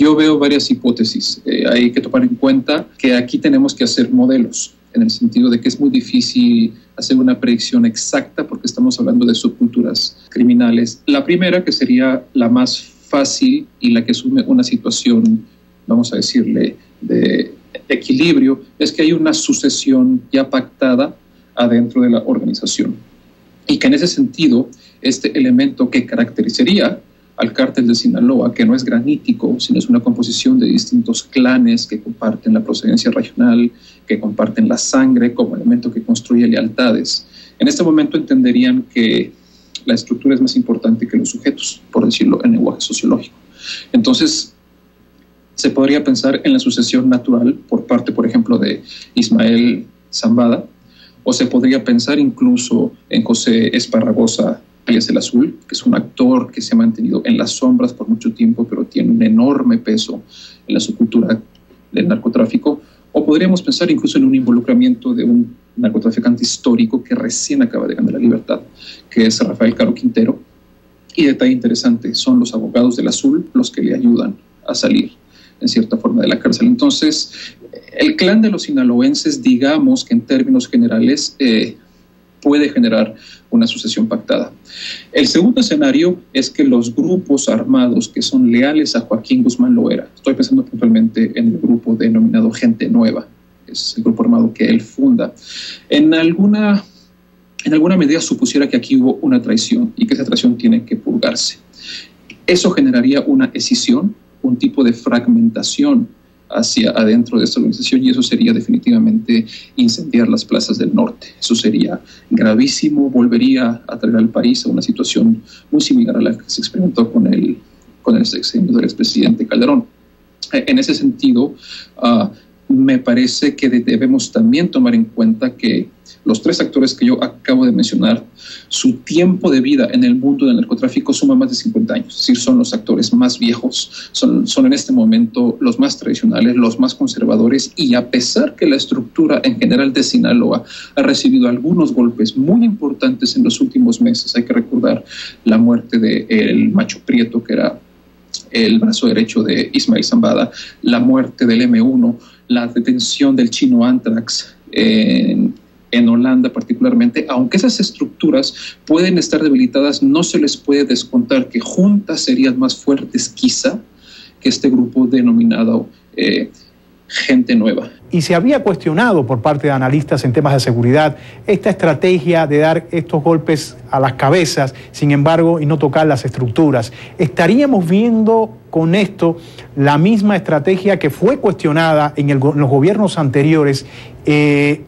Yo veo varias hipótesis. Hay que tomar en cuenta que aquí tenemos que hacer modelos, en el sentido de que es muy difícil hacer una predicción exacta porque estamos hablando de subculturas criminales. La primera, que sería la más fácil y la que asume una situación, vamos a decirle, de equilibrio, es que hay una sucesión ya pactada adentro de la organización. Y que en ese sentido, este elemento que caracterizaría al cártel de Sinaloa, que no es granítico, sino es una composición de distintos clanes que comparten la procedencia regional, que comparten la sangre como elemento que construye lealtades. En este momento entenderían que la estructura es más importante que los sujetos, por decirlo en lenguaje sociológico. Entonces, se podría pensar en la sucesión natural por parte, por ejemplo, de Ismael Zambada, o se podría pensar incluso en José Esparragosa alias El Azul, que es un actor que se ha mantenido en las sombras por mucho tiempo, pero tiene un enorme peso en la subcultura del narcotráfico. O podríamos pensar incluso en un involucramiento de un narcotraficante histórico que recién acaba de ganar la libertad, que es Rafael Caro Quintero. Y detalle interesante, son los abogados del Azul los que le ayudan a salir en cierta forma de la cárcel. Entonces, el clan de los sinaloenses, digamos que en términos generales, puede generar una sucesión pactada. El segundo escenario es que los grupos armados que son leales a Joaquín Guzmán Loera, estoy pensando puntualmente en el grupo denominado Gente Nueva, que es el grupo armado que él funda, en alguna medida supusiera que aquí hubo una traición y que esa traición tiene que purgarse. Eso generaría una escisión, un tipo de fragmentación hacia adentro de esta organización, y eso sería definitivamente incendiar las plazas del norte. Eso sería gravísimo, volvería a traer al país a una situación muy similar a la que se experimentó con el sexenio del expresidente Calderón. En ese sentido, me parece que debemos también tomar en cuenta que los tres actores que yo acabo de mencionar, su tiempo de vida en el mundo del narcotráfico suma más de 50 años. Es decir, son los actores más viejos, son en este momento los más tradicionales, los más conservadores, y a pesar que la estructura en general de Sinaloa ha recibido algunos golpes muy importantes en los últimos meses, hay que recordar la muerte del Macho Prieto, que era el brazo derecho de Ismael Zambada, la muerte del M1, la detención del chino Antrax en Holanda particularmente, aunque esas estructuras pueden estar debilitadas, no se les puede descontar que juntas serían más fuertes quizá que este grupo denominado Gente Nueva. Y se había cuestionado por parte de analistas en temas de seguridad esta estrategia de dar estos golpes a las cabezas, sin embargo, y no tocar las estructuras. ¿Estaríamos viendo con esto la misma estrategia que fue cuestionada en los gobiernos anteriores,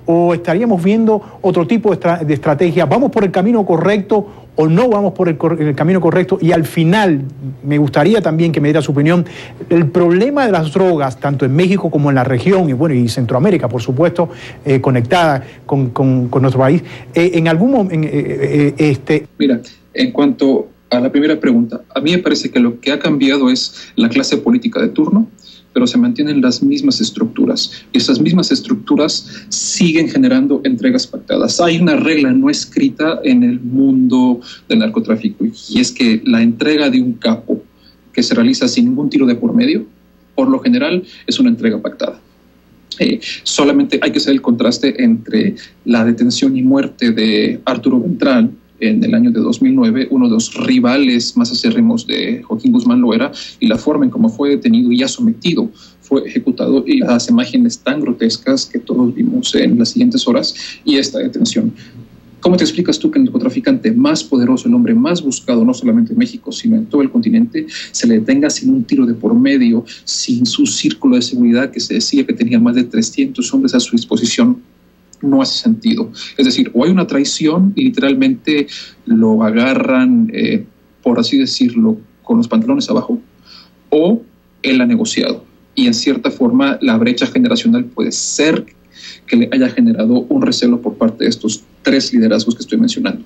o estaríamos viendo otro tipo de estrategia? ¿Vamos por el camino correcto o no vamos por el camino correcto? Y al final, me gustaría también que me diera su opinión, el problema de las drogas, tanto en México como en la región, y bueno, y Centroamérica, por supuesto, conectada con nuestro país, en algún momento... Mira, en cuanto a la primera pregunta, a mí me parece que lo que ha cambiado es la clase política de turno, pero se mantienen las mismas estructuras. Y esas mismas estructuras siguen generando entregas pactadas. Hay una regla no escrita en el mundo del narcotráfico, y es que la entrega de un capo que se realiza sin ningún tiro de por medio, por lo general es una entrega pactada. Solamente hay que hacer el contraste entre la detención y muerte de Arturo Beltrán en el año de 2009, uno de los rivales más acérrimos de Joaquín Guzmán Loera, y la forma en cómo fue detenido y ya sometido, fue ejecutado, y las imágenes tan grotescas que todos vimos en las siguientes horas, y esta detención. ¿Cómo te explicas tú que el narcotraficante más poderoso, el hombre más buscado, no solamente en México, sino en todo el continente, se le detenga sin un tiro de por medio, sin su círculo de seguridad que se decía que tenía más de 300 hombres a su disposición? No hace sentido. Es decir, o hay una traición y literalmente lo agarran, por así decirlo, con los pantalones abajo, o él ha negociado. Y en cierta forma la brecha generacional puede ser que le haya generado un recelo por parte de estos tres liderazgos que estoy mencionando.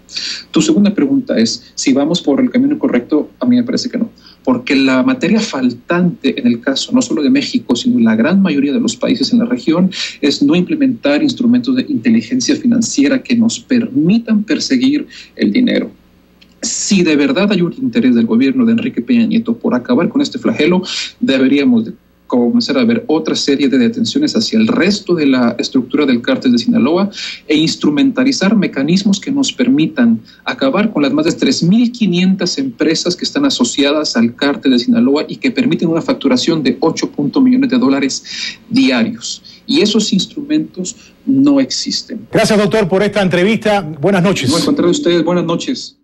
Tu segunda pregunta es, si vamos por el camino correcto, a mí me parece que no. Porque la materia faltante en el caso, no solo de México, sino en la gran mayoría de los países en la región, es no implementar instrumentos de inteligencia financiera que nos permitan perseguir el dinero. Si de verdad hay un interés del gobierno de Enrique Peña Nieto por acabar con este flagelo, deberíamos de comenzar a ver otra serie de detenciones hacia el resto de la estructura del cártel de Sinaloa e instrumentalizar mecanismos que nos permitan acabar con las más de 3.500 empresas que están asociadas al cártel de Sinaloa y que permiten una facturación de 8 millones de dólares diarios. Y esos instrumentos no existen. Gracias, doctor, por esta entrevista. Buenas noches. No, al contrario de ustedes, buenas noches.